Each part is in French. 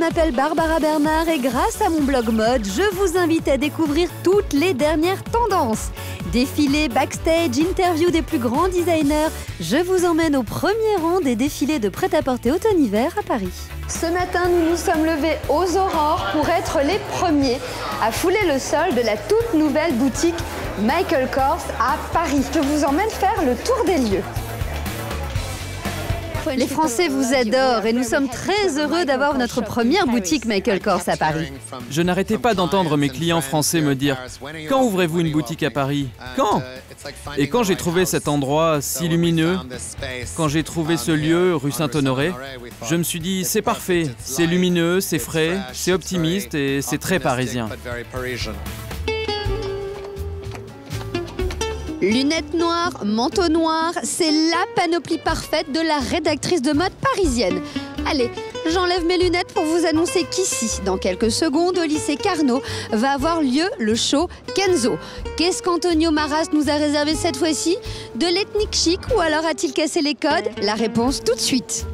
m'appelle Barbara Bernard et grâce à mon blog mode, je vous invite à découvrir toutes les dernières tendances. Défilés, backstage, interviews des plus grands designers, je vous emmène au premier rang des défilés de prêt-à-porter automne-hiver à Paris. Ce matin, nous nous sommes levés aux aurores pour être les premiers à fouler le sol de la toute nouvelle boutique Michael Kors à Paris. Je vous emmène faire le tour des lieux. Les Français vous adorent et nous sommes très heureux d'avoir notre première boutique Michael Kors à Paris. Je n'arrêtais pas d'entendre mes clients français me dire « Quand ouvrez-vous une boutique à Paris ? Quand ?» Et quand j'ai trouvé cet endroit si lumineux, quand j'ai trouvé ce lieu, rue Saint-Honoré, je me suis dit « C'est parfait, c'est lumineux, c'est frais, c'est optimiste et c'est très parisien. » Lunettes noires, manteau noir, c'est la panoplie parfaite de la rédactrice de mode parisienne. Allez, j'enlève mes lunettes pour vous annoncer qu'ici, dans quelques secondes, au lycée Carnot, va avoir lieu le show Kenzo. Qu'est-ce qu'Antonio Maras nous a réservé cette fois-ci? De l'ethnique chic ou alors a-t-il cassé les codes? La réponse tout de suite.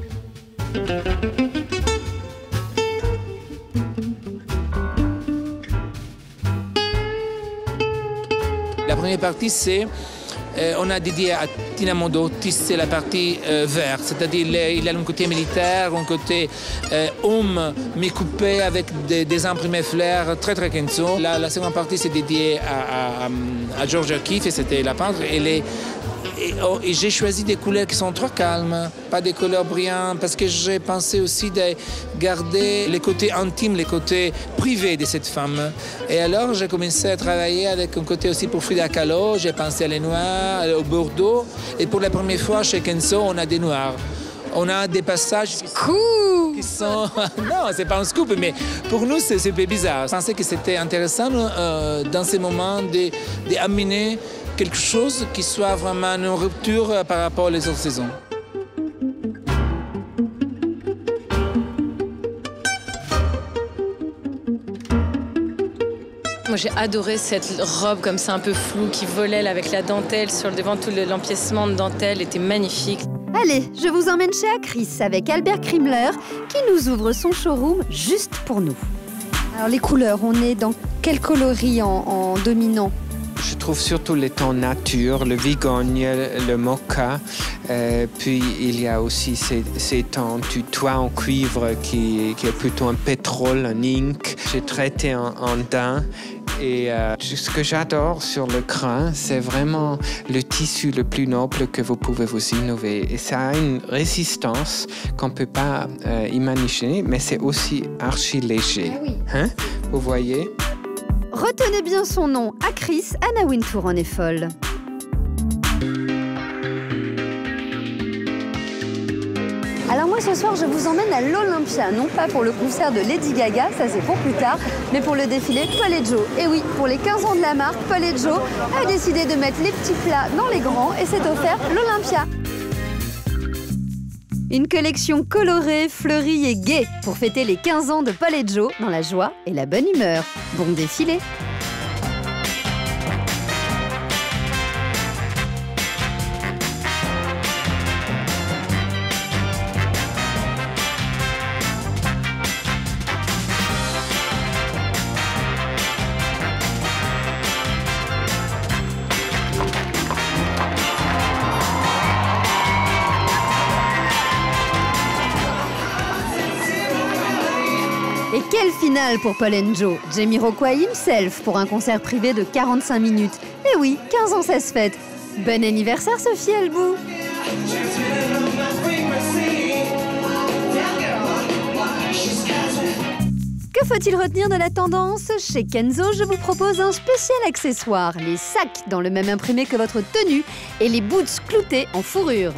La première partie, c'est on a dédié à Tina Modotti, c'est la partie verte, c'est-à-dire il a un côté militaire, un côté homme, mais coupé avec des imprimés fleurs, très très Kenzo. La seconde partie, c'est dédié à George O'Keeffe, et c'était la peintre. Et j'ai choisi des couleurs qui sont trop calmes, pas des couleurs brillantes, parce que j'ai pensé aussi de garder les côtés intimes, les côtés privés de cette femme. Et alors, j'ai commencé à travailler avec un côté aussi pour Frida Kahlo. J'ai pensé à les noirs, au bordeaux. Et pour la première fois, chez Kenzo, on a des noirs. On a des passages qui sont... Non, c'est pas un scoop, mais pour nous, c'est un peu bizarre. Je pensais que c'était intéressant dans ces moments d'amener quelque chose qui soit vraiment une rupture par rapport aux autres saisons. Moi, j'ai adoré cette robe comme ça un peu floue qui volait là, avec la dentelle sur le devant, tout l'empiècement de dentelle était magnifique. Allez, je vous emmène chez Acris avec Albert Krimmler qui nous ouvre son showroom juste pour nous. Alors les couleurs, on est dans quel coloris en dominant? Je trouve surtout les tons nature, le vigogne, le mocha, puis il y a aussi ces tons du toit en cuivre qui est plutôt un pétrole, un ink. J'ai traité en daim. Et ce que j'adore sur le crin, c'est vraiment le tissu le plus noble que vous pouvez vous innover. Et ça a une résistance qu'on ne peut pas imaginer, mais c'est aussi archi léger. Ah oui. Hein? Vous voyez? Retenez bien son nom, Acris, Anna Wintour en est folle. Alors moi ce soir je vous emmène à l'Olympia, non pas pour le concert de Lady Gaga, ça c'est pour plus tard, mais pour le défilé Paul et Joe. Et oui, pour les 15 ans de la marque, Paul et Joe a décidé de mettre les petits plats dans les grands et s'est offert l'Olympia. Une collection colorée, fleurie et gaie pour fêter les 15 ans de Paul et Joe dans la joie et la bonne humeur. Bon défilé! Et quelle finale pour Paul & Joe! Jamiroquai himself pour un concert privé de 45 minutes. Et oui, 15 ans ça se fête. Bon anniversaire Sophie Elbou! Que faut-il retenir de la tendance? Chez Kenzo, je vous propose un spécial accessoire. Les sacs dans le même imprimé que votre tenue et les boots cloutés en fourrure.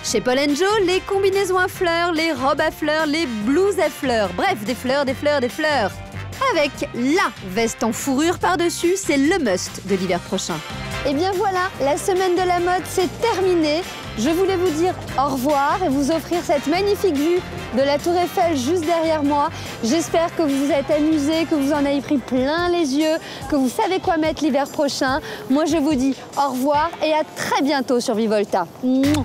Chez Paul & Joe, les combinaisons à fleurs, les robes à fleurs, les blouses à fleurs. Bref, des fleurs, des fleurs, des fleurs. Avec la veste en fourrure par-dessus, c'est le must de l'hiver prochain. Et bien voilà, la semaine de la mode, c'est terminé. Je voulais vous dire au revoir et vous offrir cette magnifique vue de la Tour Eiffel juste derrière moi. J'espère que vous vous êtes amusés, que vous en avez pris plein les yeux, que vous savez quoi mettre l'hiver prochain. Moi, je vous dis au revoir et à très bientôt sur Vivolta. Mouah.